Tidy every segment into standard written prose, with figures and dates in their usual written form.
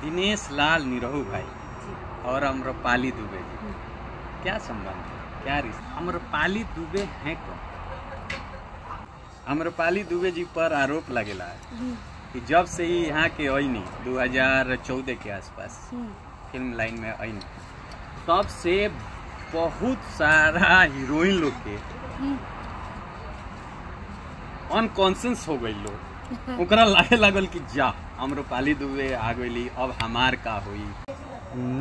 दिनेश लाल निरहू भाई और अम्रपाली दुबे जी, क्या संबंध है, क्या रिश्ता? अम्रपाली दुबे हैं कौन? अम्रपाली दुबे जी पर आरोप लगेला है कि जब से ही यहाँ के अइनी 2014 के आसपास फिल्म लाइन में अइनी, तब से बहुत सारा हीरोइन लोग के अनकॉन्शियस हो गई लोग, ओकरा लागे लागल कि जा अम्रपाली दुबे आ गई, अब हमार का हुई।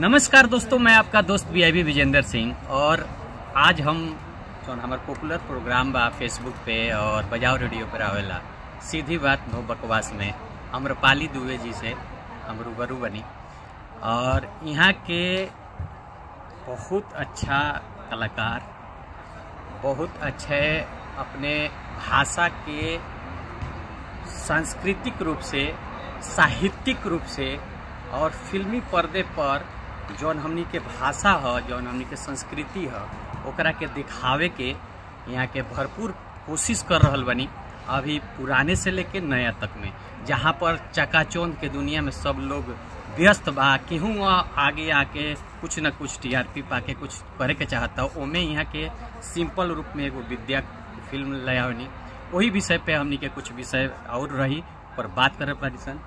नमस्कार दोस्तों, मैं आपका दोस्त वीआईपी विजेंद्र सिंह, और आज हम जो हमारे पॉपुलर प्रोग्राम बा फेसबुक पे और बजाओ रेडियो पर आवेला सीधी बात नो बकवास में अम्रपाली दुबे जी से हम रूबरू बनी। और यहाँ के बहुत अच्छा कलाकार, बहुत अच्छे अपने भाषा के सांस्कृतिक रूप से, साहित्यिक रूप से और फिल्मी पर्दे पर जौन हमनी के भाषा है, जौन हमनी के संस्कृति है, ओकरा के दिखावे के यहाँ के भरपूर कोशिश कर रहल बनी। अभी पुराने से लेके नया तक में, जहाँ पर चकाचौंध के दुनिया में सब लोग व्यस्त बा, केहू आगे आके कुछ न कुछ टीआरपी पाके कुछ करे के चाहता हो, ओमे यहाँ के सिंपल रूप में एगो विद्या फिल्म लयावनी, वही विषय पे हमनी के कुछ विषय और रही पर बात करे पारिसन।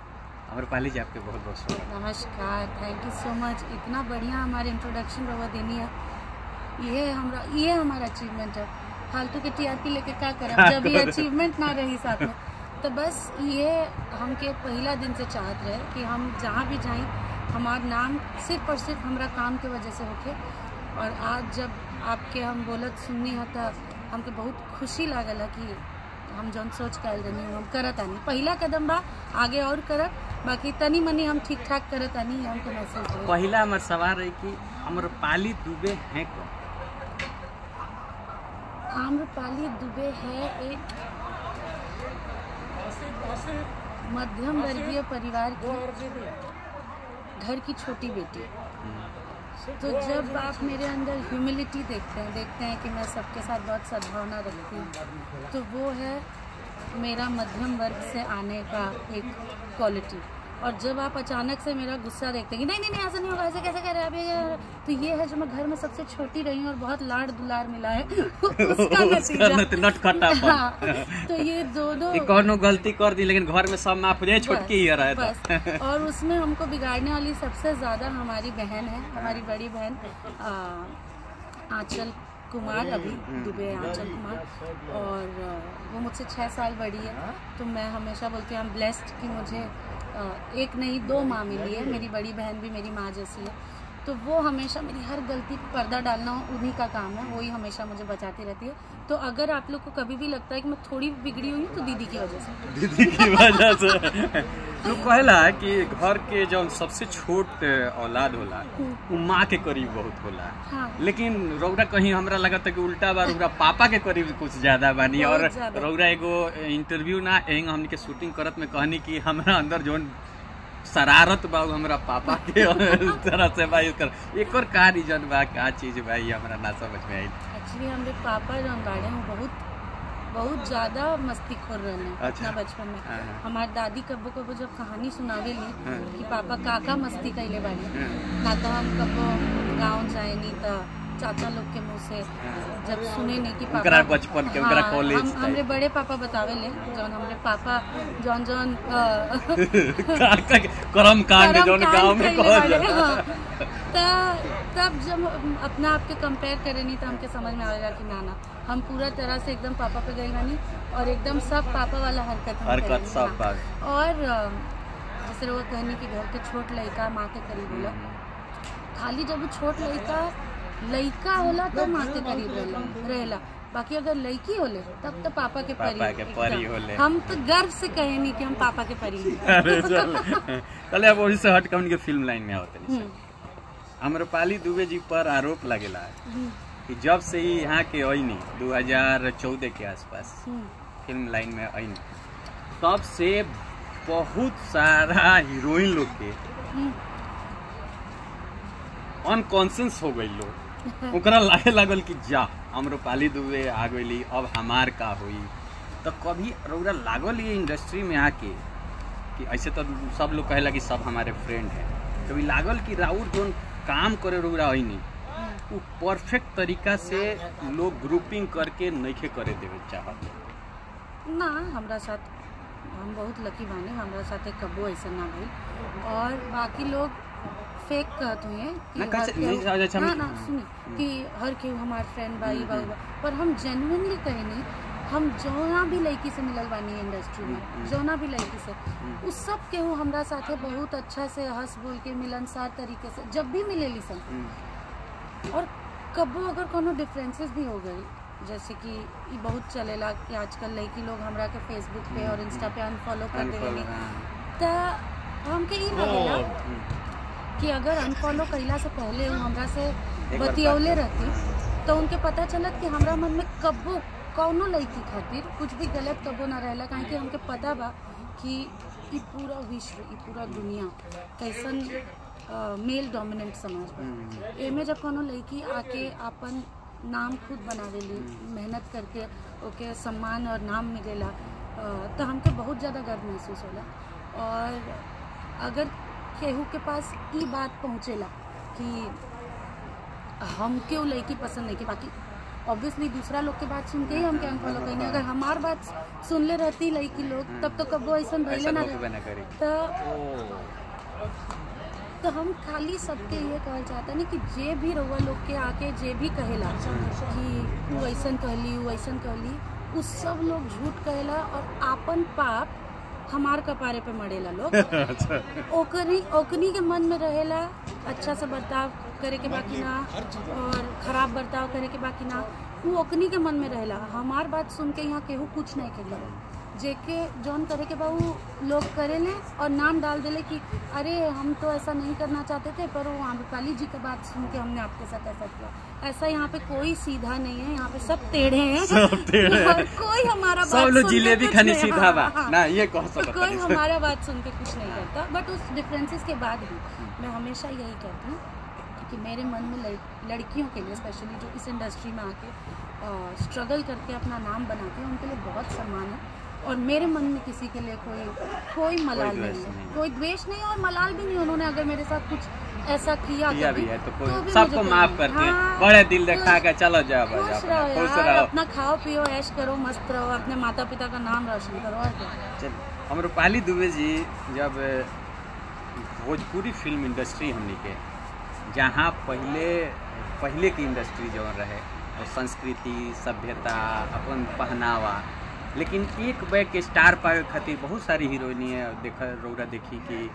अम्रपाली जी, आपके बहुत बहुत स्वागत। नमस्कार, थैंक यू सो मच। इतना बढ़िया हमारे इंट्रोडक्शन रवा देनी है, ये हमारा अचीवमेंट है। फालतू के टीआरपी लेके क्या करें जब ये अचीवमेंट ना रही साथ में। तो बस ये हमके पहला दिन से चाहत रहे कि हम जहाँ भी जाएं हमारा नाम सिर्फ और सिर्फ हमारा काम के वजह से होके। और आज जब आपके हम बोलत सुननी है तो हमके बहुत खुशी लागल है कि हम जौन सोच कर रही हम करत आनी। पहला कदम बा, आगे और करब, बाकी तनी मनी हम ठीक ठाक करत आनी। हमको मैसेज है पहला हमार सवाल है कि अम्रपाली दुबे हैं कौन? अम्रपाली दुबे है एक मध्यम वर्गीय परिवार की घर की छोटी बेटी। तो जब आप मेरे अंदर ह्यूमिलिटी देखते हैं कि मैं सबके साथ बहुत सद्भावना रखती हूँ, तो वो है मेरा मध्यम वर्ग से आने का एक क्वालिटी। और जब आप अचानक से मेरा गुस्सा देखते हैं कि नहीं ऐसा नहीं होगा, ऐसे कैसे कह रहे हैं अभी, तो ये है जो मैं घर में सबसे छोटी रही हूँ और बहुत लाड़ दुलार मिला है उसका नतीजा। हाँ, तो ये दोनों कोनो गलती कर दी लेकिन घर में सब माफ हो जाए, छुटकी ही रहे बस। और उसमें हमको बिगाड़ने वाली सबसे ज्यादा हमारी बहन है, हमारी बड़ी बहन आंचल कुमार, अभी दुबे आंचल कुमार, और वो मुझसे 6 साल बड़ी है। तो मैं हमेशा बोलती हूँ ब्लेस्ड कि मुझे एक नहीं 2 माँ मिली है। मेरी बड़ी बहन भी मेरी माँ जैसी है। तो वो हमेशा मेरी हर गलती पर पर्दा डालना उन्हीं का काम है, वही हमेशा मुझे बचाती रहती है। तो अगर आप लोग को कभी भी लगता है कि मैं थोड़ी बिगड़ी हुई हूँ तो दीदी की वजह से। दीदी की वजह से तो कहला कि घर के जो सबसे छोट औलाद होला वो माँ के करीब बहुत होला। हाँ। लेकिन रौरा कहीं हमरा लगता है कि उल्टा बार रौरा पापा के करीब कुछ ज्यादा बानी। और रौरा एगो इंटरव्यू ना एंग हमनी के शूटिंग करत में कहनी कि हमरा अंदर जो शरारत बा हमरा पापा के तरह से भाई एक और का रीजन बा, का चीज बा, ये हमरा ना समझ में आई। एक्चुअली हमरे पापा जो बाड़े हैं बहुत ज्यादा मस्ती खोर रहे हैं। अच्छा। अपना बचपन में हमारी दादी कब्बो जब कहानी सुनावे ली कि पापा काका मस्ती कैले बाड़ी, ना तो हम कब्बो गाँव जाए नहीं तो चाचा लोग के मुँह से जब सुने नहीं कि पापा बचपन के कॉलेज हमरे बड़े पापा बतावे ले जौन हमरे पापा जौन करम कांड जौन गांव में तब जब अपना आप के कंपेयर करे नहीं तो हमके समझ में आएगा कि ना हम पूरा तरह से एकदम पापा पे गई बानी और एकदम सब पापा वाला हरकत सब बात। और जैसे वो कहनी कि घर के छोट लड़का माँ के करीब होला, खाली जब वो छोट लड़का होला तो माँ के करीब रहेला, बाकी अगर लड़की होले तब तो पापा के परी होले। हम तो गर्व से कहे नहीं कि हम पापा के परी हैं। चले अब वही से हट के उनके फिल्म लाइन में होते हैं। अम्रपाली दुबे जी पर आरोप लगेला है कि जब से ही यहाँ के अइनी 2014 के आसपास फिल्म लाइन में अइनी, तब से बहुत सारा हीरोइन लोग के अनकॉन्शियस हो गई लोग, ओकरा लागे लागल कि जा अम्रपाली दुबे आ गई, अब हमार का हुई। तो कभी रौरा लागल ये इंडस्ट्री में आके कि ऐसे तो सब लोग कहेला कि सब हमारे फ्रेंड हैं, कभी लागल कि राउर जोन काम करे रउरा है नहीं वो परफेक्ट तरीका से लोग ग्रुपिंग करके नइखे करे देवे चाहत ना हमरा साथ हम बहुत लकी बानी, हमरा साथ कबो ऐसा ना भइल। और बाकी लोग फेक कहते हैं कि ना सुनी कि हर केहू हमार फ्रेंड बाई बाई, पर हम जेन्युइनली कहे नहीं, हम जौना भी लड़की से मिलल बानी इंडस्ट्री में, जौना भी लड़की से उस सब केहू हमरा साथे बहुत अच्छा से हंस बोल के मिलनसार तरीके से जब भी मिलेली सब। और कबो अगर कोनो डिफरेंसेस भी हो गई, जैसे कि ये बहुत चलेला कि आजकल लड़की लोग हमरा के फेसबुक पे और इंस्टा पे अनफॉलो कर देवेली, तो हमके ई लगेला कि अगर अनफॉलो कइला से पहले वो हमरा से बतियौले रहती तो उनके पता चलत कि हमरा मन में कबो कौनो लड़की खातिर कुछ भी गलत कबो ना रहेला, काहे कि हमके पता बा कि ई पूरा विश्व, ई पूरा दुनिया कैसन मेल डोमिनेंट समाज बा। एमे जब कोनो लड़की आके अपन नाम खुद बनावेली, मेहनत करके ओके सम्मान और नाम मिलेला, तो हमके बहुत ज़्यादा गर्व महसूस होला। और अगर केहू के पास ई बात पहुँचेला कि हमके वो लड़की पसंद नहीं, कि बाकी ऑब्वियसली दूसरा लोग के बात सुन के ही हम क्या अनफॉलो करेंगे। अगर हमार बात सुन ले रहती लड़की लोग तब तो कबो ऐसा भइले ना तो हम खाली सबके ये कहल चाहता नहीं कि जे भी रउआ लोग के आके जे भी कहेला कि वो ऐसा कहली वो ऐसा कहली, उस सब लोग झूठ कहेला और आपन पाप हमार कपारे पे मड़ेला लोग। ओकनी के मन में रहेला अच्छा से बर्ताव करे के बाकी ना और खराब बर्ताव करे के बाकी ना, वो ओकनी के मन में रहेला। हमार बात सुन के यहाँ केहू कुछ नहीं करेला, जेके जौन करे के बाबू लोग करेले और नाम डाल देले कि अरे हम तो ऐसा नहीं करना चाहते थे, पर वो आम्रपाली जी की बात सुन के हमने आपके साथ ऐसा किया। ऐसा यहाँ पे कोई सीधा नहीं है, यहाँ पे सब टेढ़े हैं, सब टेढ़े हैं। कोई हमारा सब लोग जिलेबी खाने सीधा बा ना, ये कह सकते हैं। कोई हमारा बात सुन के कुछ नहीं करता। बट उस डिफरेंसेस के बाद भी मैं हमेशा यही कहती हूँ कि मेरे मन में लड़कियों के लिए स्पेशली जो इस इंडस्ट्री में आके स्ट्रगल करके अपना नाम बनाते हैं उनके लिए बहुत सम्मान है। और मेरे मन में किसी के लिए कोई मलाल नहीं है, कोई द्वेष नहीं और मलाल भी नहीं। उन्होंने अगर मेरे साथ कुछ ऐसा किया भी है तो सबको माफ करते हैं, बड़े दिल दिखा के चलो जाओ, खुश रहो, अपना खाओ पियो ऐश करो, मस्त रहो, अपने माता पिता का नाम रोशन करो। और क्या आम्रपाली दुबे जी जब भोजपुरी फिल्म इंडस्ट्री हमने के जहाँ पहले की इंडस्ट्री जो रहे और संस्कृति सभ्यता अपन पहनावा, लेकिन एक बैग स्टार पावे खातिर बहुत सारी हीरोइनी है रौरा देखी कि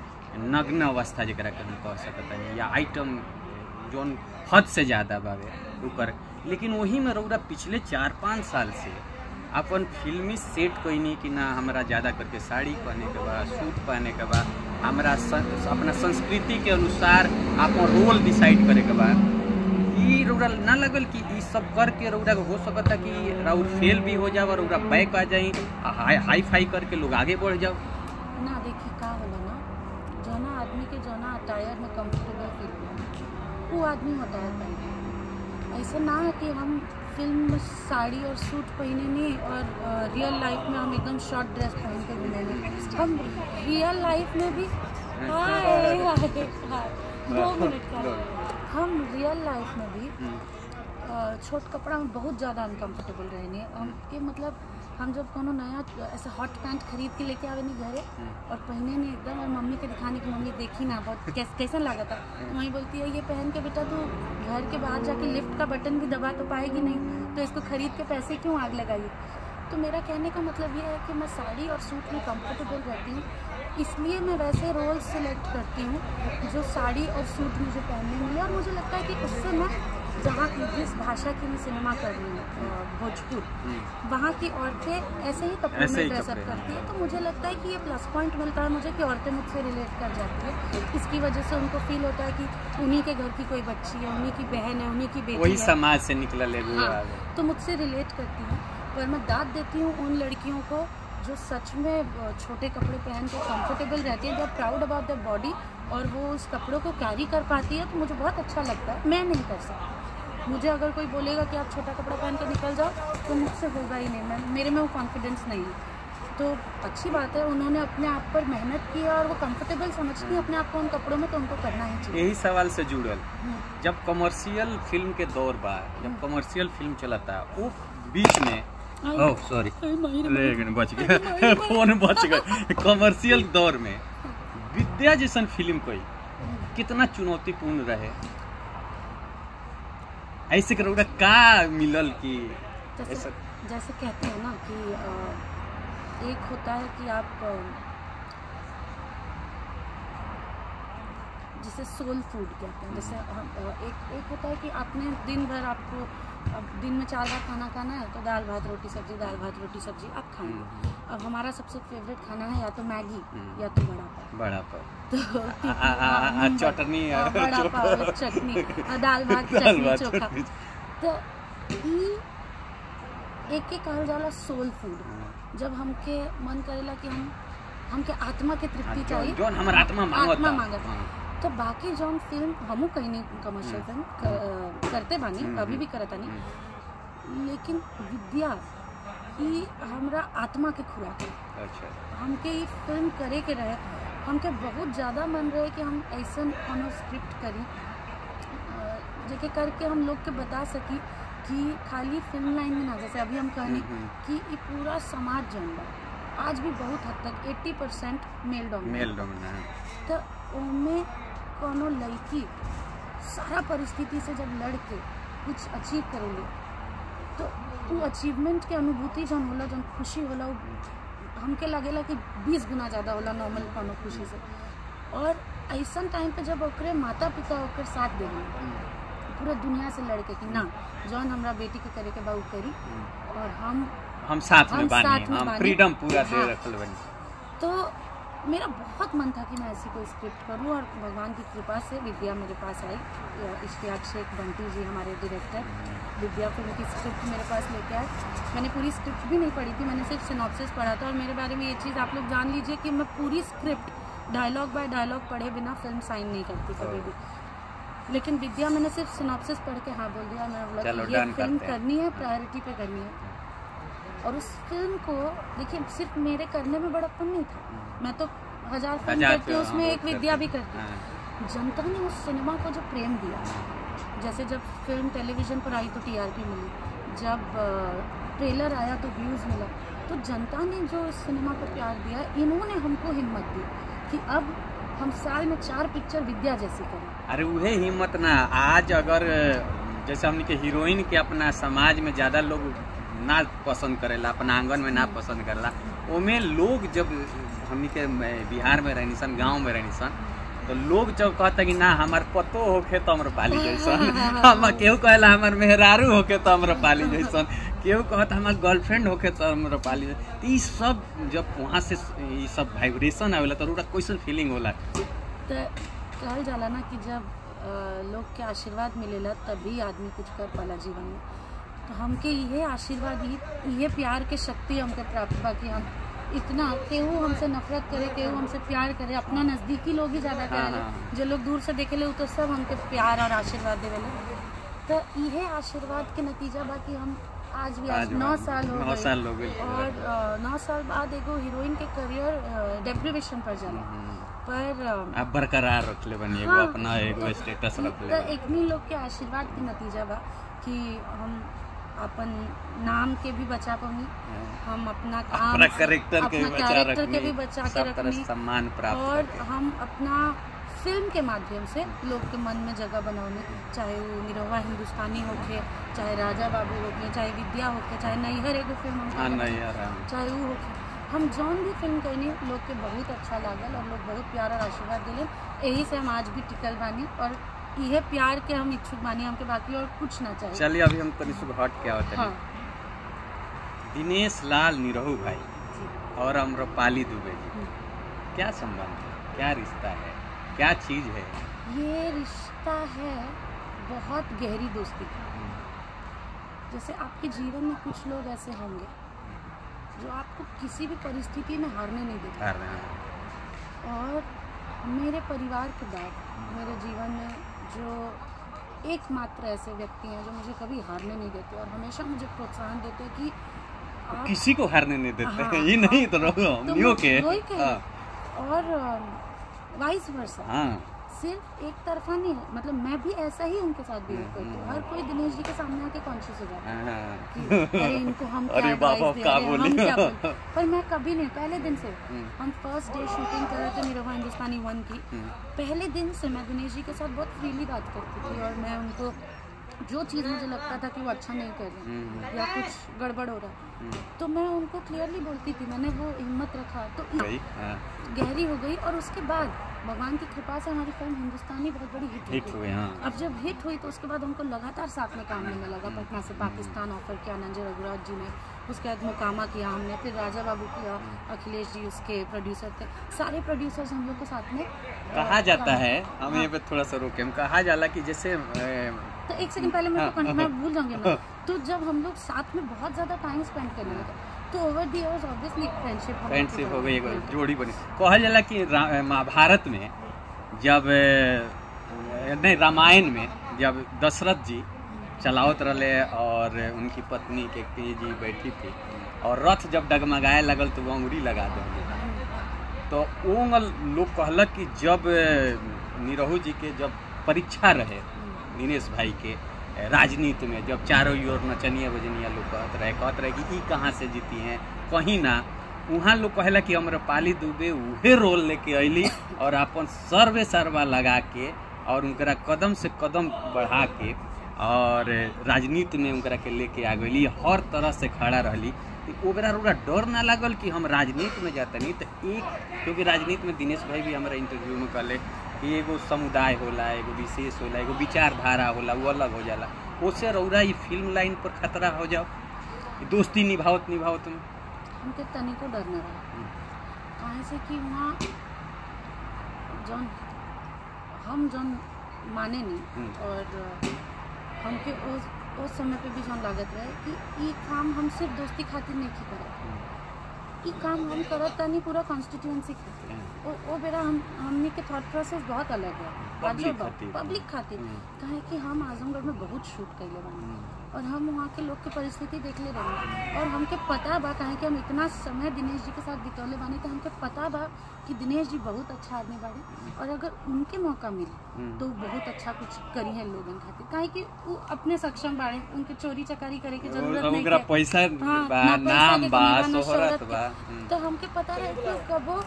नग्न अवस्था जरा के हम कह सकते हैं या आइटम जोन हद से ज़्यादा बावे ऊपर, लेकिन वही में रौरा पिछले 4-5 साल से अपन फिल्मी सेट कईनी कि ना हमरा ज़्यादा करके साड़ी पहने के बाद, सूट पहने के बाद, हमरा अपना संस्कृति के अनुसार अपन रोल डिसाइड करे के बाद ई रौरा ना लगल कि ई सब करके रौरा हो सकता कि राउर फेल भी हो जाओ और रौरा बैक आ जाई हाई फाई करके लोग आगे बढ़ जाओ ना। देखिए का होला ना, जोना आदमी के जोना अटायर में कंफर्टेबल फील हो वो आदमी अटायर पहने। ऐसा ना है कि हम फिल्म में साड़ी और सूट पहने नहीं और रियल लाइफ में हम एकदम शॉर्ट ड्रेस पहन के घूमे नहीं। हम रियल लाइफ में भी 2 मिनट का हम रियल लाइफ में भी छोट कपड़ा में बहुत ज़्यादा अनकम्फर्टेबल रहने हमके। मतलब हम जब कोनो नया ऐसा हॉट पैंट खरीद के लेके आवे नहीं घरे और पहने नहीं एकदम और मम्मी के दिखाने की मम्मी देखी ना बहुत कैसा लगा था, वहीं बोलती है ये पहन के बेटा तू घर के बाहर जाके लिफ्ट का बटन भी दबा तो पाएगी नहीं, तो इसको खरीद के पैसे क्यों आग लगाइए। तो मेरा कहने का मतलब ये है कि मैं साड़ी और सूट में कंफर्टेबल रहती हूँ, इसलिए मैं वैसे रोल सिलेक्ट करती हूँ जो साड़ी और सूट मुझे पहनने मिले। और मुझे लगता है कि उससे मैं जहाँ की जिस भाषा की मैं सिनेमा कर रही हूँ भोजपुर, वहाँ की औरतें ऐसे ही कपड़े में ड्रेसअप करती है, तो मुझे लगता है कि ये प्लस पॉइंट मिलता है मुझे कि औरतें मुझसे रिलेट कर जाती है। इसकी वजह से उनको फील होता है कि उन्हीं के घर की कोई बच्ची है, उन्हीं की बहन है, उन्हीं की बेटी वही है, समाज से निकला ले तो मुझसे रिलेट करती है। पर मैं दाद देती हूँ उन लड़कियों को जो सच में छोटे कपड़े पहन के कंफर्टेबल रहती हैं, जब प्राउड अबाउट द बॉडी और वो उस कपड़ों को कैरी कर पाती है, तो मुझे बहुत अच्छा लगता है। मैं नहीं कर सकती, मुझे अगर कोई बोलेगा कि आप छोटा कपड़ा पहन के निकल जाओ तो मुझसे होगा ही नहीं, मेरे में वो कॉन्फिडेंस नहीं है। तो अच्छी बात है, उन्होंने अपने आप पर मेहनत की है और वो कंफर्टेबल समझती है अपने आप को उन कपड़ों में, तो उनको करना ही चाहिए। यही सवाल से जुड़ल, जब कमर्शियल फिल्म के दौर बा, जब कमर्शियल फिल्म चलता, वो बीच में ओह सॉरी बच गया फोन बच गए। कमर्शियल दौर में विद्या जैसन फिल्म कोई कितना चुनौतीपूर्ण रहे, ऐसे करोगे का मिलल कि जैसे कहते हैं ना कि एक होता है कि आप जिसे सोल फूड कहते हैं, जैसे एक होता है कि आपने दिन भर, आपको अब दिन में 4 बार खाना खाना है तो दाल भात रोटी सब्जी, दाल भात रोटी सब्जी आप खाएंगे। अब हमारा सबसे फेवरेट खाना है या तो मैगी या तो बड़ा पाव, तो चटनी, बड़ा पाव, चटनी, दाल भात, चटनी, चोखा, तो एक कहल जाला सोल फूड। जब हमके मन करेला कि हमके आत्मा के तृप्ति चाहिए, जो हमार आत्मा मांगता, तो बाकी जौन फिल्म हमू कहीं नहीं कमर्शियल फिल्म करते बानी, अभी भी करता नहीं, लेकिन विद्या ई हमरा आत्मा के खुराक है। अच्छा, हमके ये फिल्म करे के रहे, हमके बहुत ज़्यादा मन रहे कि हम ऐसा कोनो स्क्रिप्ट करी जेके करके हम लोग के बता सकी कि खाली फिल्म लाइन में ना, जैसे अभी हम कहनी कि ये पूरा समाज जौन बा आज भी बहुत हद तक 80% मेल डोमिनेट, तो उनमें कोनो लड़की सारा परिस्थिति से जब लड़ के कुछ अचीव करेले, तो वो अचीवमेंट के अनुभूति जौन होला, जौन खुशी होला, हमके लगेला कि 20 गुना ज़्यादा होला नॉर्मल कोनो खुशी से। और ऐसा टाइम पे जब ओकरे माता पिता ओकर साथ देंगे पूरा दुनिया से लड़के कि ना जौन हमरा बेटी के करे के बा उ करी, और हम साथ में बानी, हम फ्रीडम पूरा दे रखल बनी। तो मेरा बहुत मन था कि मैं ऐसी कोई स्क्रिप्ट करूं, और भगवान की कृपा से विद्या मेरे पास आई। इश्तियाक शेख बंटी जी हमारे डायरेक्टर, विद्या फिल्म की स्क्रिप्ट मेरे पास लेके आए। मैंने पूरी स्क्रिप्ट भी नहीं पढ़ी थी, मैंने सिर्फ सिनॉप्सिस पढ़ा था। और मेरे बारे में ये चीज़ आप लोग जान लीजिए कि मैं पूरी स्क्रिप्ट डायलॉग बाय डायलॉग पढ़े बिना फिल्म साइन नहीं करती कभी भी। लेकिन विद्या मैंने सिर्फ सिनॉप्सिस पढ़ के हाँ बोल दिया, मैंने बोला कि ये फिल्म करनी है, प्रायोरिटी पे करनी है। और उस फिल्म को देखिए, सिर्फ मेरे करने में बड़प्पन नहीं था, मैं तो 1000 फिल्म करती हूँ, उसमें एक विद्या भी करती हूँ। जनता ने उस सिनेमा को जो प्रेम दिया, जैसे जब फिल्म टेलीविज़न पर आई तो TRP मिली, जब ट्रेलर आया तो व्यूज़ मिला, तो जनता ने जो इस सिनेमा को प्यार दिया, इन्होंने हमको हिम्मत दी कि अब हम साल में 4 पिक्चर विद्या जैसी करें। अरे वही हिम्मत ना, आज अगर जैसे हमने के हीरोइन के अपना समाज में ज़्यादा लोग ना पसंद करेला, अपना आंगन में ना पसंद करेला, ओमे लोग जब हमने के बिहार में रहनी सन, गाँव में रहनी सन, तो लोग जब कहता कि ना हमार पतो होके तो हमर पाली जैसन, हम केहू कहला हमार मेहरारू होके तो हमर पाली जैसन, केहू कहता हमार गर्लफ्रेंड होके तो हमर पाली जैसन। तो ये सब जब वहाँ से ये सब वाइब्रेशन आवेला तो उनका कैसन फीलिंग होला? तो कहल जाला ना कि जब लोग के आशीर्वाद मिलेला तभी आदमी कुछ कर पाला जीवन में। तो हमके ये आशीर्वाद, ये प्यार के शक्ति हमके प्राप्त बा कि हम इतना, केहू हमसे नफरत करे, केहू हमसे प्यार करे, अपना नज़दीकी लोग ही ज़्यादा करेले, जो लोग दूर से देखेले वो तो सब हमके प्यार और आशीर्वाद देवेले। तो ये आशीर्वाद के नतीजा बा कि हम आज 9 साल हो गए, और 9 साल बाद एगो हीरोइन के करियर डेप्रिवेशन पर जाला, पर आप बरकरार रख ले बनी, एगो अपना एगो स्टेटस रख ले। तो एकनी लोग के आशीर्वाद के नतीजा बा कि हम अपन नाम के भी बचा पाऊंगी, हम अपना काम, अपना कैरेक्टर के भी बचा के रखनी, सम्मान प्राप्त, और हम अपना फिल्म के माध्यम से लोग के मन में जगह बनाऊंगी, चाहे वो निरहुआ हिंदुस्तानी होके, चाहे राजा बाबू होके, चाहे विद्या होके, चाहे नैहर एगो फिल्म, चाहे वो होके, हम जौन भी फिल्म कहनी लोग के बहुत अच्छा लागल और लोग बहुत प्यार और आशीर्वाद दिले। यही से हम आज भी टिकल बानी, और यह प्यार के हम इच्छुक बानी, हमके बाकी और कुछ ना चाहिए। चलिए अभी हम तनी सुबह हट क्या होता है, दिनेश लाल निरहु भाई और अम्रपाली दुबे जी, क्या संबंध है, क्या रिश्ता है, क्या चीज़ है? ये रिश्ता है बहुत गहरी दोस्ती का। जैसे आपके जीवन में कुछ लोग ऐसे होंगे जो आपको किसी भी परिस्थिति में हारने नहीं देते, और मेरे परिवार के बाद मेरे जीवन में जो एकमात्र ऐसे व्यक्ति हैं जो मुझे कभी हारने नहीं देते और हमेशा मुझे प्रोत्साहन देते कि किसी को हारने नहीं देते हैं, ये नहीं तो हमनियों के और वाइस वर्सा। हाँ, सिर्फ एक तरफा नहीं है, मतलब मैं भी ऐसा ही उनके साथ बिहेव करती हूँ। हर कोई दिनेश जी के सामने आके कॉन्शियस हो जाता है कि अरे इनको हम क्या एडवाइस दे रहे हैं, हम क्या बोले। पर मैं कभी नहीं, पहले दिन से हम फर्स्ट डे शूटिंग कर रहे थे निरहुआ हिंदुस्तानी 1 की, पहले दिन से मैं दिनेश जी के साथ बहुत फ्रीली बात करती थी और मैं उनको जो चीज़ मुझे लगता था कि वो अच्छा नहीं कर रहे या कुछ गड़बड़ हो रहा है तो मैं उनको क्लियरली बोलती थी। मैंने वो हिम्मत रखा तो गहरी हो गई। और उसके बाद भगवान की कृपा से हमारी फिल्म हिंदुस्तानी बहुत बड़ी हिट हुई। अब जब हिट हुई तो उसके बाद हमको लगातार साथ में काम मिलने लगा। पटना से पाकिस्तान ऑफर किया नंजे रघुराज जी ने, उसके बाद मुकामा किया हमने, फिर राजा बाबू किया, अखिलेश जी उसके प्रोड्यूसर थे। सारे प्रोड्यूसर्स हम लोग को साथ में कहा जाता है। हम यहाँ पे थोड़ा सा रोके, हम कहा जाला कि जैसे तो एक सेकंड पहले मैं भूल जाऊंगी मैं। तो जब हम लोग साथ में बहुत ज़्यादा टाइम स्पेंड करने लगे तो over the years obviously friendship हो गई, जोड़ी बनी। कहल जाला कि महाभारत में जब नहीं रामायण में जब दशरथ जी चलावत रहे और उनकी पत्नी केकती जी बैठी थी और रथ जब डगमगाए लगल तो वो अंगुरी लगा दे तो वो लोग कहलक कि जब निरहु जी के जब परीक्षा रहे दिनेश भाई के राजनीति में, जब चारों ओर नचनिया बजनिया लोग कहत रहे कि ई कहाँ से जीती हैं कहीं ना, वहाँ लोग कहला कि अम्रपाली दुबे उहे रोल लेके अली और अपन सर्वे सर्वा लगा के और उनकरा कदम से कदम बढ़ा के और राजनीति में उनकरा के लेके आ गई, हर तरह से खड़ा रहली। तो बेरा डर ना लागल कि हम राजनीति में जाते नहीं तो एक, क्योंकि राजनीति में दिनेश भाई भी हमारा इंटरव्यू में कहले कि एगो समुदाय होला, एगो विशेष होला, एगो विचारधारा होला, वो अलग हो जाला। उससे रौरा ये फिल्म लाइन पर खतरा हो जाओ दोस्ती निभावत में हमके तनिको डर न रहा। कहाँ से कि वहाँ जौन माने नहीं और हमके उस समय पे भी जौन लागत रहे कि ये काम हम सिर्फ दोस्ती खातिर नहीं की करत, ये काम हम करत तानी पूरा कॉन्स्टिट्यूएंसी खातिर। वो बेरा हमने के थॉट प्रोसेस बहुत अलग है पब्लिक खातिर। कहे कि हम आजमगढ़ में बहुत शूट कैले बानी और हम वहाँ के लोग के परिस्थिति देख ले रहे और हमके पता बा कहे कि हम इतना समय दिनेश जी के साथ बितौले बानी तो हमके पता बा कि दिनेश जी बहुत अच्छा आदमी बाड़ी और अगर उनके मौका मिले तो बहुत अच्छा कुछ करी है लोगन खातिर। कहे कि वो अपने सक्षम बाड़े, उनके चोरी चकारी करे की जरूरत नहीं है, पैसा नाम बा शोहरत बा। तो हमके पता रहे कि कबो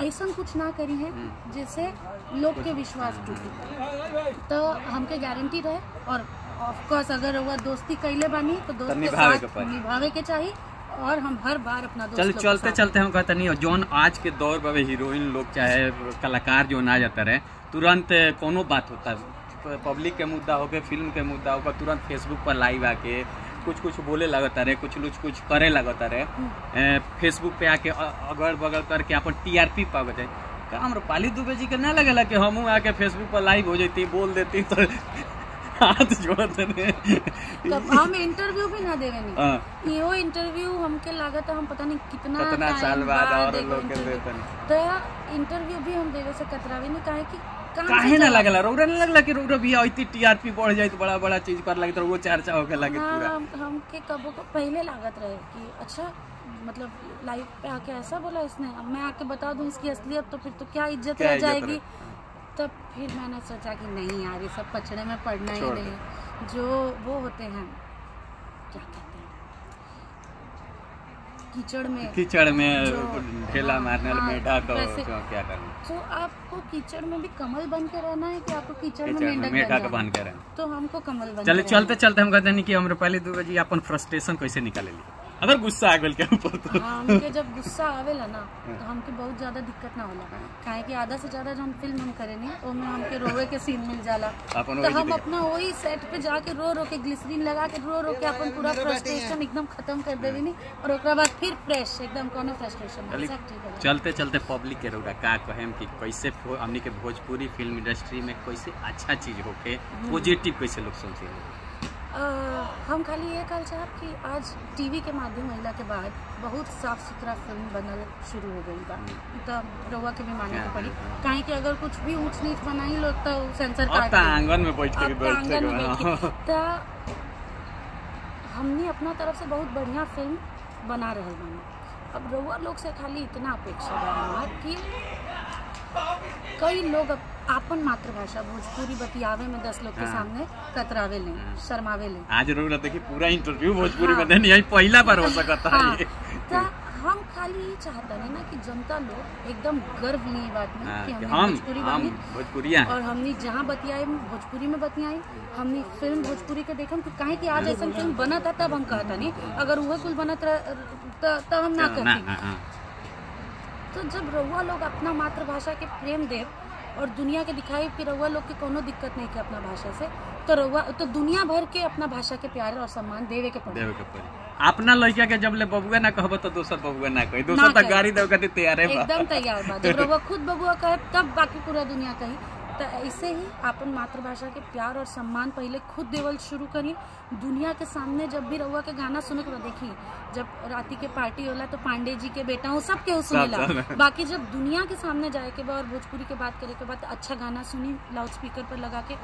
ऐसा कुछ ना करी है जैसे लोग के विश्वास टूटे। तो हमके गारंटी रहे और ऑफकोर्स अगर वो दोस्ती कैले बानी तो दोस्त के साथ निभावे के चाहिए और हम हर बार अपना दोस्त चलते हम कहते नहीं जौन आज के दौर पर हीरोइन लोग चाहे कलाकार जो ना जाता रहे तुरंत कोनो बात होता है पब्लिक के मुद्दा होके फिल्म के मुद्दा होकर तुरंत फेसबुक पर लाइव आके कुछ बोले लगता रहे, कुछ करे लगता रहे, फेसबुक पे आके अगल बगल करके अपन TRP पावत है। का अम्रपाली दुबे जी के ना लगेला कि हम आके फेसबुक पर लाइव हो जाती बोल देती तो हाथ जोड़ते तब हम इंटरव्यू भी ना देवे नहीं। यो इंटरव्यू हमके लागत हम पता नहीं कितना साल बाद और लोग के देते तो इंटरव्यू भी हम देवे से कतरावे नहीं। काहे ना लगला रौरा ना लगला कि रौरा भी आइती TRP बढ़ जाए तो बड़ा चीज कर लगे तो वो चर्चा होके लगे पूरा। हमके कबो को पहले लागत रहे कि अच्छा मतलब लाइव पे आके ऐसा बोला इसने, अब मैं आके बता दूं इसकी असलियत तो फिर तो क्या इज्जत रह जाएगी। तब फिर मैंने सोचा कि नहीं यार ये सब पचड़े में पड़ना ही नहीं। जो वो होते हैं क्या कहते हैं कीचड़ में ढेला मारने वाले मेढक क्या करना। तो आपको कीचड़ में भी कमल बन के रहना है कि आपको कीचड़ में मेढक बन के रहना? तो हमको कमल बन चलते हम कहते हैं कि अम्रपाली दुबे जी अपन फ्रस्ट्रेशन कैसे निकाले ली अगर गुस्सा आ गल के ऊपर तो हमके जब गुस्सा आवेला ना तो हमके बहुत ज्यादा दिक्कत ना होला। काहे कि आधा से ज्यादा जो हम फिल्म हम करे नहीं ओमे हमके रोवे के सीन मिल जाला तो हम अपना वही सेट पे जाके रो के ग्लिसरीन लगा के रो के अपन पूरा फ्रस्ट्रेशन एकदम खत्म कर देवी नहीं और ओकरा बाद फिर फ्रेश एकदम कोनो फ्रस्ट्रेशन। चलते पब्लिक के रौरा का कहेम कि कैसे हमनी के भोजपुरी फिल्म इंडस्ट्री में कैसे अच्छा चीज होके पॉजिटिव कैसे लोग सोचे। हम खाली ये कहल चाहब कि आज टीवी के माध्यम महिला के बाद बहुत साफ सुथरा फिल्म बनल शुरू हो गई बा तो रउआ के भी माने के पड़ी। काहे कि अगर कुछ भी ऊंच नीच बनाई लो तो सेंसर काट आंगन में बैठ के तो हमने अपना तरफ से बहुत बढ़िया फिल्म बना रहे बानी। अब रउआ लोग से खाली इतना अपेक्षा बा हमार कि कई लोग आपन मातृभाषा भोजपुरी बतियावे में 10 लोग के सामने कतरावे ले, शर्मावे ले। आज रोग रहता कि पूरा इंटरव्यू भोजपुरी में नहीं, यही पहला बार हो सकता है। तो हम खाली ये चाहता है ना कि जनता लोग एकदम गर्व ली बात में कि हम भोजपुरी बानी, भोजपुरिया और हमने जहाँ बतियाए भोजपुरी में बतियाई, हमने फिल्म भोजपुरी के देखम कि काहे कि आज ऐसा फिल्म बना था तब हम कहता नहीं, अगर वह कुल बनत तब हम ना कहते। तो जब रउआ लोग अपना मातृभाषा के प्रेम देव और दुनिया के दिखाई कि रउआ लोग के कोनो दिक्कत नहीं है अपना भाषा से, तो दुनिया भर के अपना भाषा के प्यार और सम्मान देवे के पड़े। अपना लड़का के जब ले बबुआ ना कहब तो दोसर बबुआ ना कही, दोसर तक गाड़ी देवे खातिर तैयार है, एकदम तैयार बा। जब रउआ खुद बबुआ कहे तब बाकी पूरा दुनिया कही। तो ऐसे ही अपन मातृभाषा के प्यार और सम्मान पहले खुद देवल शुरू करी। दुनिया के सामने जब भी रउआ के गाना सुने के देखी, जब राती के पार्टी होला तो पांडे जी के बेटा हो सब के सुनेला, बाकी जब दुनिया के सामने जाए के बाद और भोजपुरी के बात करे के बाद अच्छा गाना सुनी, लाउड स्पीकर पर लगा के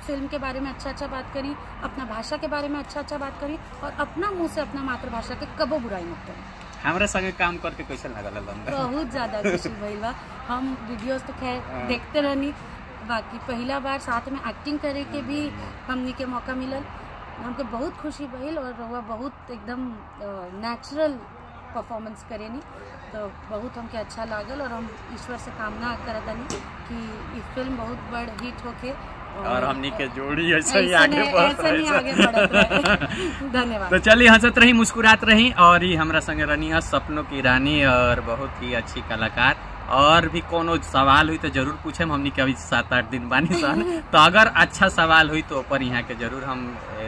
फिल्म के बारे में अच्छा बात करी, अपना भाषा के बारे में अच्छा बात करी, और अपना मुंह से अपना मातृभाषा के कबो बुराई मत करी। हमारे संगे काम करके कैसा लगल? बहुत ज्यादा खुशी भइल बा। हम वीडियोस तो खैर देखते रहनी, बाकी पहला बार साथ में एक्टिंग करे के भी हमनी के मौका मिलल, हमके बहुत खुशी भइल। और वह बहुत एकदम नेचुरल परफॉर्मेंस करेनी, तो बहुत हमके अच्छा लागल। और हम ईश्वर से कामना करतनी कि ये फिल्म बहुत बड़ हिट होके और हमनी के जोड़ी ऐसे ही आगे बढ़त रहे। धन्यवाद। तो चलिए हंसत रही, मुस्कुरात रही, और ये हमरा संगे रहनी है सपनों की रानी और बहुत ही अच्छी कलाकार। और भी कोनो सवाल हुई तो जरूर पूछे, हमनी के अभी 7-8 दिन बानी सन, तो अगर अच्छा सवाल हुई तो ऊपर यहाँ के जरूर हम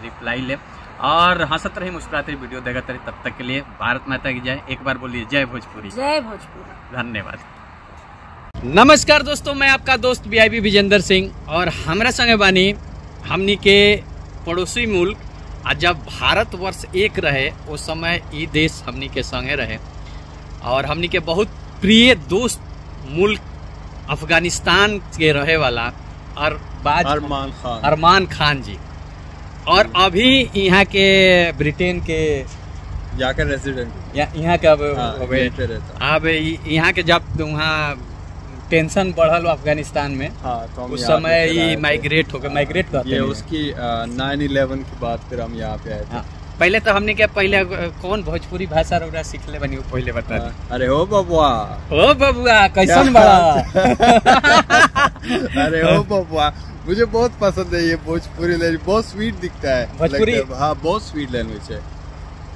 रिप्लाई ले। और हंसत रही, मुस्कुराते रही, वीडियो देखते रही। तब तक के लिए भारत माता की जय। एक बार बोलिए जय भोजपुरी। जय भोजपुरी। धन्यवाद। नमस्कार दोस्तों, मैं आपका दोस्त VIP विजेंद्र सिंह, और हमरा संगे बानी हमनी के पड़ोसी मुल्क। आ जब भारतवर्ष एक रहे उस समय ये देश हमनी के संगे रहे, और हमनी के बहुत प्रिय दोस्त मुल्क अफगानिस्तान के रहे वाला अरमान खान जी, और अभी यहाँ के ब्रिटेन के जाकर रेसिडेंट यहाँ के अब यहाँ के जब वहाँ टेंशन बढ़ल अफगानिस्तान में, तो उस समय ये माइग्रेट हो गए, माइग्रेट करते ये उसकी 9/11 की बात फिर हम यहाँ पे आए थे। पहले तो हमने क्या पहले कौन भोजपुरी भाषा रउरा सीखले बनी, वो पहले बता दी। अरे हो बबुआ, कैसन बड़ा अरे हो बबुआ, मुझे बहुत पसंद है ये भोजपुरी लैंग्वेज, बहुत स्वीट दिखता है भोजपुरी। हाँ, बहुत स्वीट लैंग्वेज है,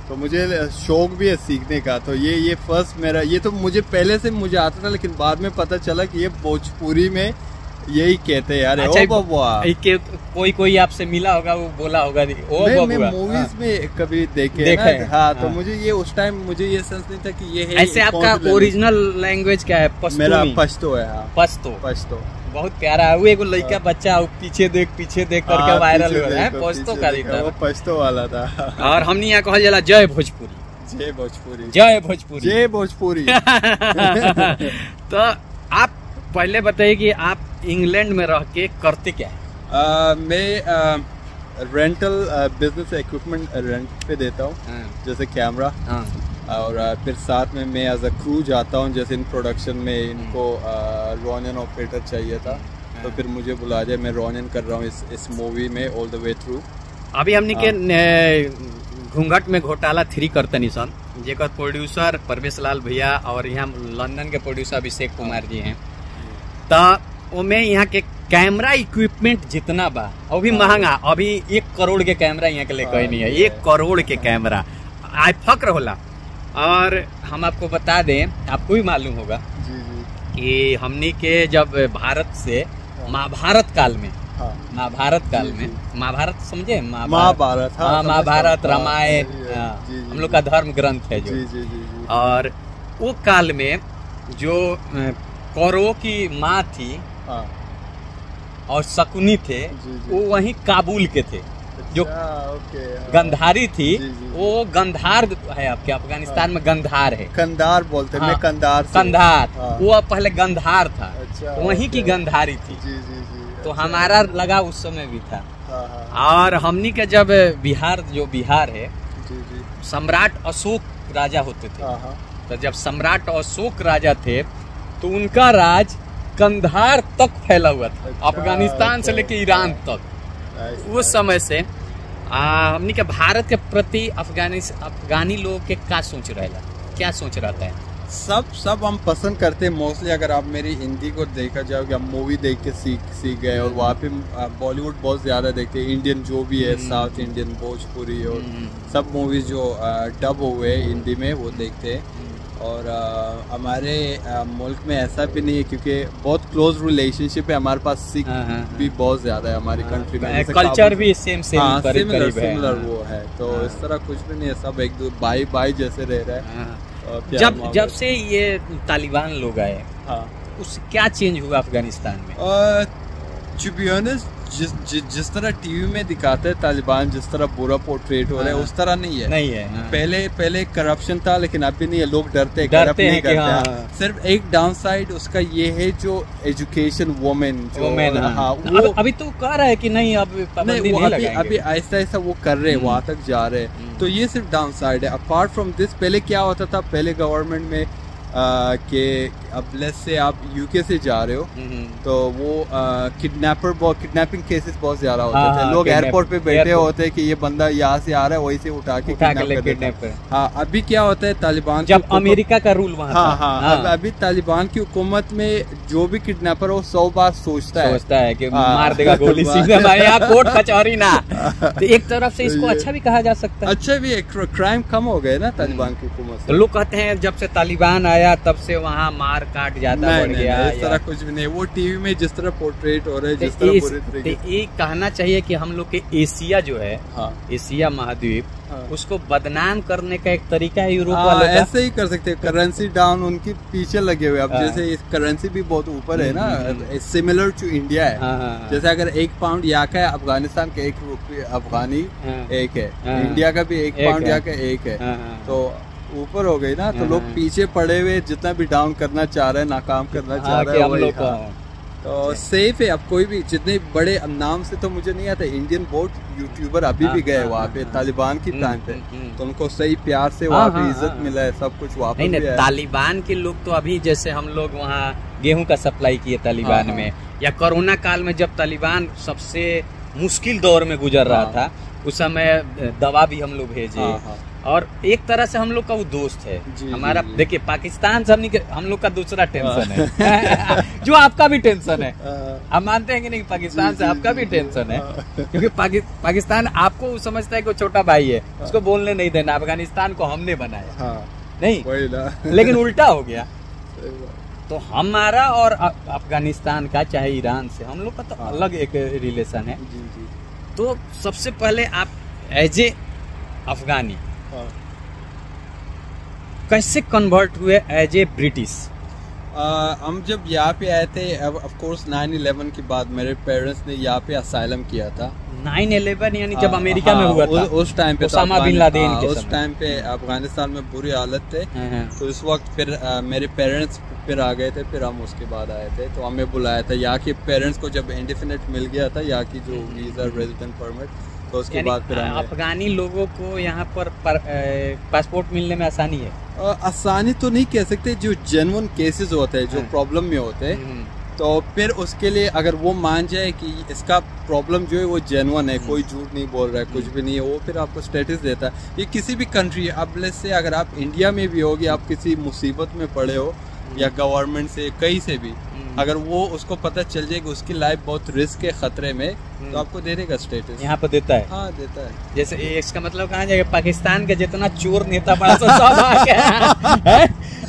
तो मुझे शौक भी है सीखने का। तो ये फर्स्ट मेरा, ये तो मुझे पहले से मुझे आता था, लेकिन बाद में पता चला कि ये भोजपुरी में यही कहते हैं। यार अच्छा, ओ बबुआ, कोई आपसे मिला होगा, वो बोला होगा मैं मूवीज में कभी देखा है। हाँ, तो मुझे ये उस टाइम मुझे ये सेंस नहीं था कि ये है। ऐसे आपका ओरिजिनल लैंग्वेज क्या है? मेरा पश्तो है। हाँ, पश्तो बहुत प्यारा है। वो एक लड़का बच्चा पीछे देख करके वायरल हो रहा है, पश्तो का था, वो पश्तो वाला था। और हमने यहाँ कहल जाला जय भोजपुरी। जय भोजपुरी। जय भोजपुरी। जय भोजपुरी। तो आप पहले बताइए कि आप इंग्लैंड में रह के करते क्या है? मैं रेंटल बिजनेस इक्विपमेंट रेंट पे देता हूँ, जैसे कैमरा, और फिर साथ में मैं एज अ क्रू जाता हूँ। जैसे इन प्रोडक्शन में इनको रोनियन ऑपरेटर चाहिए था, तो फिर मुझे बुला जाए, मैं रोनियन कर रहा हूँ इस मूवी में ऑल द वे थ्रू। अभी हमने के घूंघट में घोटाला 3 करतनी सन, जेकर प्रोड्यूसर परवेश लाल भैया और यहाँ लंदन के प्रोड्यूसर अभिषेक कुमार जी हैं। तो ओमे यहाँ के कैमरा इक्विपमेंट जितना बा वो भी महंगा, अभी 1 करोड़ के कैमरा यहाँ के लेकर नहीं है, 1 करोड़ के कैमरा आज फक्र होला। और हम आपको बता दें, आपको भी मालूम होगा कि हमनी के जब भारत से महाभारत काल में, महाभारत समझे, महाभारत रामायण हम लोग का धर्म ग्रंथ है जो, और वो काल में जो कौरवों की माँ थी और शकुनी थे, वो वहीं काबुल के थे। जो गंधारी थी, वो गंधार है, आपके अफगानिस्तान में गंधार है, कंधार बोलते हैं। कंधार वो पहले गंधार था, वहीं की गंधारी थी। तो हमारा लगा उस समय भी था। और हमनी के जब बिहार है सम्राट अशोक राजा होते थे। हाँ। तो जब सम्राट अशोक राजा थे तो उनका राज कंधार तक फैला हुआ था, अच्छा, अफगानिस्तान से लेके ईरान तक। उस समय से हमने के भारत के प्रति अफगानी लोग के क्या सोच रहता है? सब हम पसंद करते हैं मोस्टली। अगर आप मेरी हिंदी को देखा जाओ कि हम मूवी देख के सीख गए, और वहाँ पे बॉलीवुड बहुत ज़्यादा देखते हैं, इंडियन जो भी है, साउथ इंडियन, भोजपुरी और सब मूवीज़ जो डब हुए हिंदी में वो देखते हैं। और हमारे मुल्क में ऐसा भी नहीं है, क्योंकि बहुत क्लोज रिलेशनशिप है हमारे पास, सिख भी बहुत ज़्यादा है हमारी कंट्री में, कल्चर भी सेम सिमिलर वो है। तो इस तरह कुछ भी नहीं है, सब एक दो भाई जैसे रह रहे हैं। जब से ये तालिबान लोग आए, उससे क्या चेंज हुआ अफगानिस्तान में? टू बी ऑनेस्ट, जिस तरह टीवी में दिखाते हैं तालिबान, जिस तरह बुरा पोर्ट्रेट हो रहा है, उस तरह नहीं है। पहले करप्शन था, लेकिन अभी नहीं है। लोग डरते नहीं करते। सिर्फ एक डाउन साइड उसका ये है, जो एजुकेशन वुमेन वो अभी तो कह रहा है कि नहीं, अभी ऐसा वो कर रहे हैं, वहाँ तक जा रहे हैं। तो ये सिर्फ डाउन साइड है। अपार्ट फ्रॉम दिस, पहले क्या होता था, पहले गवर्नमेंट में कि अब लेट्स से आप यूके से जा रहे हो, तो वो किडनैपिंग केसेस बहुत ज्यादा होते थे। लोग एयरपोर्ट पे बैठे होते हैं कि ये बंदा यहाँ से आ रहा है, वही से उठा के किडनैप। हाँ, अभी क्या होता है, तालिबान जब अमेरिका का रूल वहाँ अभी तालिबान की हुकूमत में जो भी किडनैपर हो 100 बार सोचता है कि मार देगा गोली सीधे, यहाँ कोर्ट कचहरी ना। तो एक तरफ से इसको अच्छा भी कहा जा सकता है। अच्छा भी, क्राइम कम हो गए ना तालिबान की हुकूमत से। लोग कहते हैं जब से तालिबान आया तब से वहाँ मार काट ज्यादा बढ़ गया। इस तरह कुछ भी नहीं, वो टीवी में जिस तरह पोर्ट्रेट हो रहे हैं, जिस तरह पूरी तरीके से। ये कहना चाहिए कि हम लोग के एशिया जो है, एशिया महाद्वीप, उसको बदनाम करने का एक तरीका है यूरोप वालों का। ऐसे ही कर सकते हैं, करेंसी डाउन उनकी पीछे लगे हुए। अब जैसे इस करेंसी भी बहुत ऊपर है ना, सिमिलर टू इंडिया है। जैसे अगर 1 पाउंड यहाँ का है, अफगानिस्तान का 1 रुपये अफगानी 1 है, इंडिया का भी 1 पाउंड यहाँ का 1 है, तो ऊपर हो गई ना। तो लोग पीछे पड़े हुए, जितना भी डाउन करना चाह रहे हैं, नाकाम करना चाह रहे हैं, वही तो सेफ है। अब कोई भी, जितने बड़े नाम से तो मुझे नहीं आता, इंडियन बहुत यूट्यूबर अभी भी गए वहाँ पे तालिबान की टाइम पे, तो उनको सही प्यार से वहाँ पे इज्जत मिला है, सब कुछ वापस भी है। तालिबान के लोग तो अभी, जैसे हम लोग वहाँ गेहूं का सप्लाई किए तालिबान में, या कोरोना काल में जब तालिबान सबसे मुश्किल दौर में गुजर रहा था, उस समय दवा भी हम लोग भेजे। और एक तरह से हम लोग का वो दोस्त है हमारा। देखिए, पाकिस्तान से हम लोग का दूसरा टेंशन है जो आपका भी टेंशन है। आप मानते हैं कि नहीं, पाकिस्तान से आपका भी टेंशन है, क्योंकि पाकिस्तान आपको समझता है कि छोटा भाई है, उसको बोलने नहीं देना। अफगानिस्तान को हमने बनाया, नहीं, लेकिन उल्टा हो गया। तो हमारा और अफगानिस्तान का, चाहे ईरान से, हम लोग का तो अलग एक रिलेशन है। तो सबसे पहले आप एज ए अफगानी कैसे कन्वर्ट हुए एज ए ब्रिटिश? हम जब यहाँ पे आए थे, ऑफ कोर्स 9/11 के बाद मेरे पेरेंट्स ने यहाँ पे असाइलम किया था। 9/11 यानी जब अमेरिका में हुआ था, उस टाइम पे ओसामा बिन लादेन के उस टाइम पे अफगानिस्तान में बुरी हालत थे। तो इस वक्त फिर मेरे पेरेंट्स फिर आ गए थे, फिर हम उसके बाद आए थे। तो हमें बुलाया था यहाँ के पेरेंट्स को, जब इंडेफिनिट मिल गया था यहाँ की जो वीजा रेजिडेंट परमिट, तो उसके बाद फिर अफगानी लोगों को यहाँ पर पासपोर्ट मिलने में आसानी है। आसानी तो नहीं कह सकते, जो जेन्युइन केसेस होते हैं, जो प्रॉब्लम में होते हैं, तो फिर उसके लिए अगर वो मान जाए कि इसका प्रॉब्लम जो है वो जेन्युइन है, कोई झूठ नहीं बोल रहा है, कुछ भी नहीं है, वो फिर आपको स्टेटस देता है। ये किसी भी कंट्री है, अब लेट्स से अगर आप इंडिया में भी होगी, आप किसी मुसीबत में पड़े हो या गवर्नमेंट से कहीं से भी, अगर वो उसको पता चल जाए कि उसकी लाइफ बहुत रिस्क है, खतरे में, तो आपको दे देगा स्टेटस। यहाँ पर देता है? हाँ, देता है। जैसे इसका मतलब कहा जाएगा, पाकिस्तान के जितना चोर नेता बड़ा सा सब आके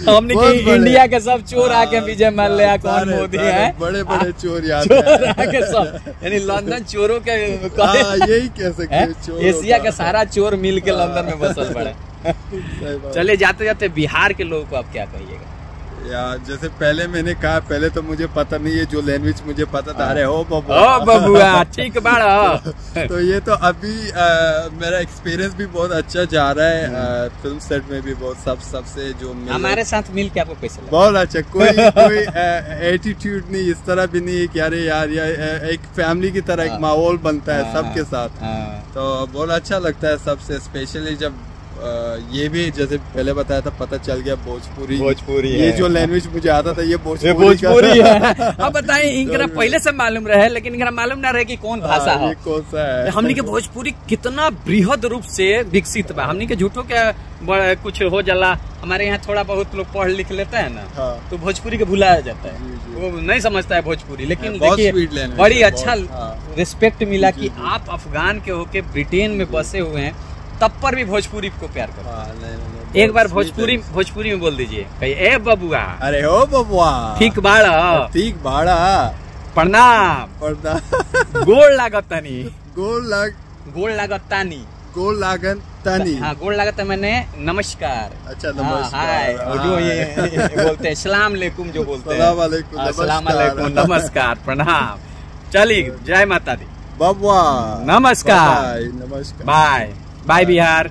हमने कि इंडिया के सब चोर आके, विजय माल्या, कौन मोदी है, बड़े बड़े चोर आके सब, यानी लंदन चोरों के, यही कह सकते हैं, एशिया के सारा चोर मिल के लंदन में बसल पड़े। चले, जाते जाते बिहार के लोगों को आप क्या कहिएगा? या जैसे पहले मैंने कहा, पहले तो मुझे पता नहीं है, जो लैंग्वेज मुझे पता था, अरे हो बबुआ ठीक बाड़ा। तो ये तो अभी मेरा एक्सपीरियंस भी बहुत अच्छा जा रहा है, फिल्म सेट में भी बहुत सबसे जो हमारे साथ मिल के आपको कैसा लगा? बहुत अच्छा, कोई एटीट्यूड नहीं, इस तरह भी नहीं है कि अरे यार, एक फैमिली की तरह एक माहौल बनता है सबके साथ, तो बहुत अच्छा लगता है सबसे, स्पेशली जब ये भी जैसे पहले बताया था, पता चल गया भोजपुरी ये जो लैंग्वेज मुझे आता था ये भोजपुरी है। अब बताएं, इनका पहले से मालूम रहे, लेकिन इनका मालूम ना रहे कि कौन भाषा है, कौन सा है। हमनी के भोजपुरी कितना बृहद रूप से विकसित बा। हमनी के झूठों के कुछ हो जाला, हमारे यहाँ थोड़ा बहुत लोग पढ़ लिख लेते हैं ना, तो भोजपुरी के भुलाया जाता है, वो नहीं समझता है भोजपुरी। लेकिन देखिए बड़ी अच्छा रिस्पेक्ट मिला कि आप अफगान के होके ब्रिटेन में बसे हुए हैं, तब पर भी भोजपुरी को प्यार करो। एक बार भोजपुरी में बोल दीजिए, कहीं ए बबुआ, अरे हो बबुआ, ठीक बाड़ा, प्रणाम, गोड़ लागतानी, गोड़ लागतानी, हाँ गोड़ लागता मैंने नमस्कार। अच्छा नमस्कार, जो ये बोलते हैं सलाम अलैकुम, जो बोलते हैं अस्सलाम वालेकुम, नमस्कार, प्रणाम। चलिए, जय माता दी, बबुआ, नमस्कार, नमस्कार, बाय बिहार।